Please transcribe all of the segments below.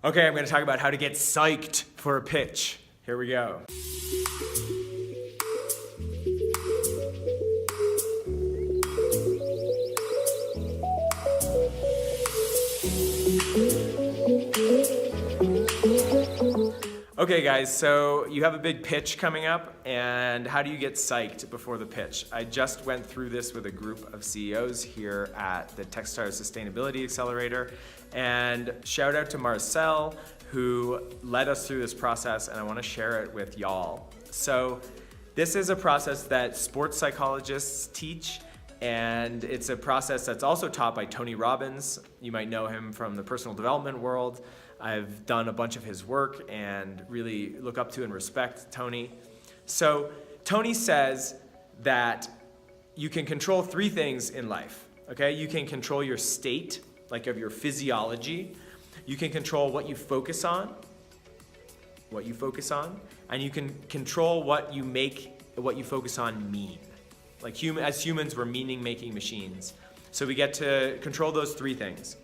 Okay, I'm going to talk about how to get psyched for a pitch. Here we go. Okay guys, so you have a big pitch coming up, and how do you get psyched before the pitch? I just went through this with a group of CEOs here at the Techstars Sustainability Accelerator, and shout out to Marcel who led us through this process, and I want to share it with y'all. So this is a process that sports psychologists teach, and it's a process that's also taught by Tony Robbins. You might know him from the personal development world. I've done a bunch of his work and really look up to and respect Tony. So Tony says that you can control three things in life, okay? You can control your state, like of your physiology. You can control what you focus on, and you can control what you make what you focus on mean. Like as humans, we're meaning-making machines. So we get to control those three things.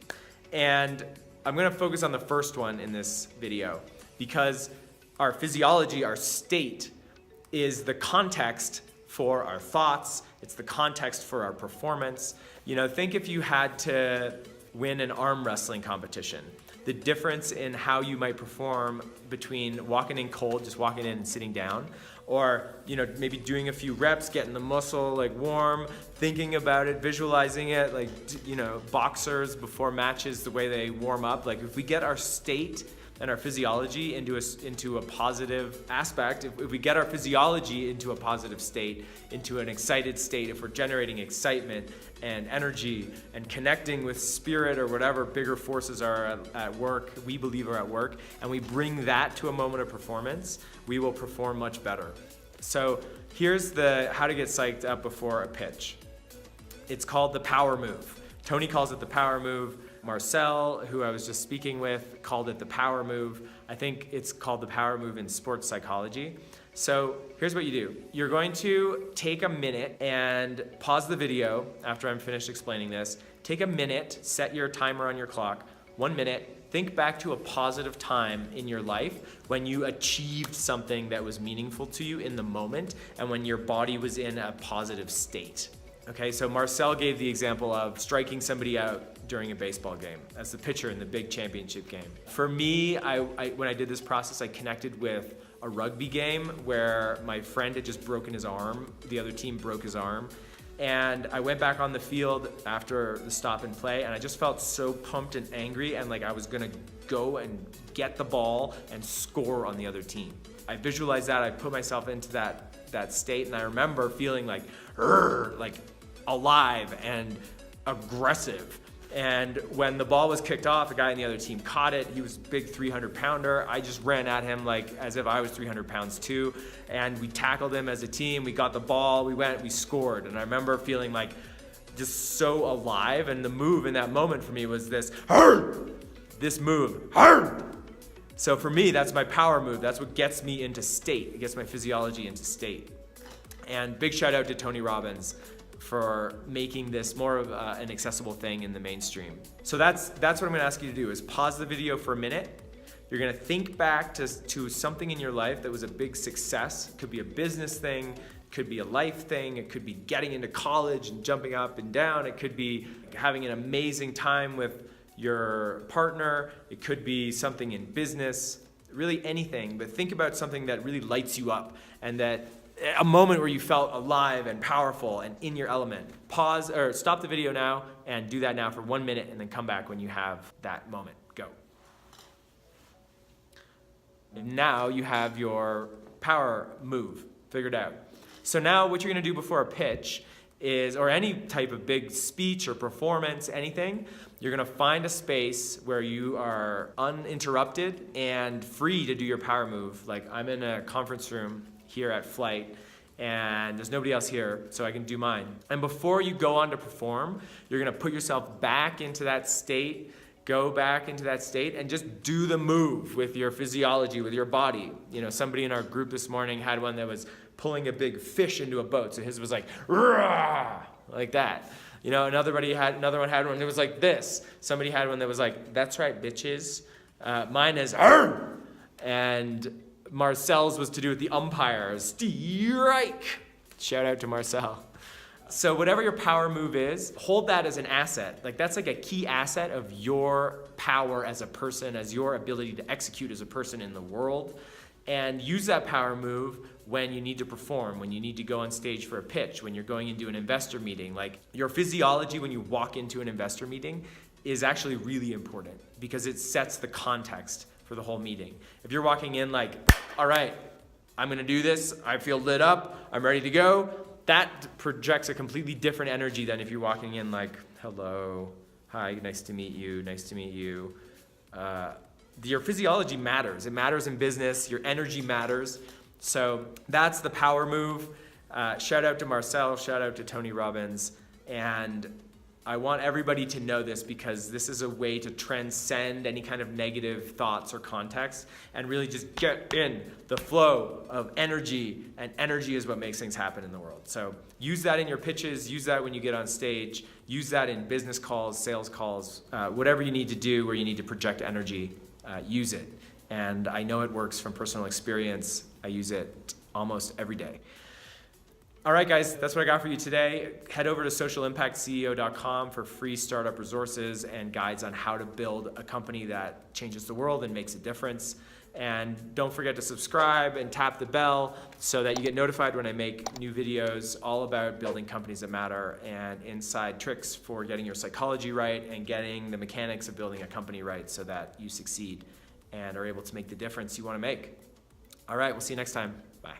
And I'm going to focus on the first one in this video because our physiology, our state, is the context for our thoughts. It's the context for our performance. You know, think if you had to win an arm wrestling competition, the difference in how you might perform between walking in cold, just walking in and sitting down, or maybe doing a few reps, getting the muscle like warm, thinking about it, visualizing it, like boxers before matches, the way they warm up. Like if we get our state and our physiology into a positive aspect, if we get our physiology into a positive state, into an excited state, if we're generating excitement and energy and connecting with spirit or whatever bigger forces are at work, we believe are at work, and we bring that to a moment of performance, we will perform much better. So here's the how to get psyched up before a pitch. It's called the power move. Tony calls it the power move. Marcel, who I was just speaking with, called it the power move. I think it's called the power move in sports psychology. So here's what you do. You're going to take a minute and pause the video after I'm finished explaining this. Take a minute, set your timer on your clock, 1 minute. Think back to a positive time in your life when you achieved something that was meaningful to you in the moment and when your body was in a positive state. Okay, so Marcel gave the example of striking somebody out during a baseball game as the pitcher in the big championship game. For me, when I did this process, I connected with a rugby game where my friend had just broken his arm. The other team broke his arm. And I went back on the field after the stop and play, and I just felt so pumped and angry, and like I was gonna go and get the ball and score on the other team. I visualized that, I put myself into that state, and I remember feeling like alive and aggressive. And when the ball was kicked off, the guy on the other team caught it. He was a big 300-pounder. I just ran at him like as if I was 300 pounds too. And we tackled him as a team. We got the ball. We scored. And I remember feeling like just so alive. And the move in that moment for me was this move. So for me, that's my power move. That's what gets me into state. It gets my physiology into state. And big shout out to Tony Robbins for making this more of an accessible thing in the mainstream. So that's what I'm gonna ask you to do is pause the video for a minute. You're gonna think back to something in your life that was a big success. It could be a business thing, it could be a life thing, it could be getting into college and jumping up and down, it could be having an amazing time with your partner, it could be something in business, really anything, but think about something that really lights you up and that a moment where you felt alive and powerful and in your element. Pause or stop the video now and do that now for 1 minute and then come back when you have that moment. Go. And now you have your power move figured out. So now what you're gonna do before a pitch is, or any type of big speech or performance, anything, you're gonna find a space where you are uninterrupted and free to do your power move. Like I'm in a conference room here at Flight, and there's nobody else here, so I can do mine. And before you go on to perform, you're gonna put yourself back into that state, go back into that state, and just do the move with your physiology, with your body. You know, somebody in our group this morning had one that was pulling a big fish into a boat, so his was like, rah, like that. You know, another one had one that was like this. Somebody had one that was like, that's right, bitches. Mine is "Arr!" And Marcel's was to do with the umpire. Strike! Shout out to Marcel. So whatever your power move is, hold that as an asset. Like that's like a key asset of your power as a person, as your ability to execute as a person in the world. And use that power move when you need to perform, when you need to go on stage for a pitch, when you're going into an investor meeting. Like your physiology when you walk into an investor meeting is actually really important because it sets the context for the whole meeting. If you're walking in like, all right, I'm gonna do this, I feel lit up, I'm ready to go, that projects a completely different energy than if you're walking in like, hello, hi, nice to meet you, nice to meet you. Your physiology matters. It matters in business, your energy matters. So that's the power move. Shout out to Marcel, shout out to Tony Robbins. And I want everybody to know this because this is a way to transcend any kind of negative thoughts or context and really just get in the flow of energy, and energy is what makes things happen in the world. So use that in your pitches, use that when you get on stage, use that in business calls, sales calls, whatever you need to do where you need to project energy, use it. And I know it works from personal experience. I use it almost every day. All right, guys, that's what I got for you today. Head over to socialimpactceo.com for free startup resources and guides on how to build a company that changes the world and makes a difference. And don't forget to subscribe and tap the bell so that you get notified when I make new videos all about building companies that matter and inside tricks for getting your psychology right and getting the mechanics of building a company right so that you succeed and are able to make the difference you want to make. All right, we'll see you next time. Bye.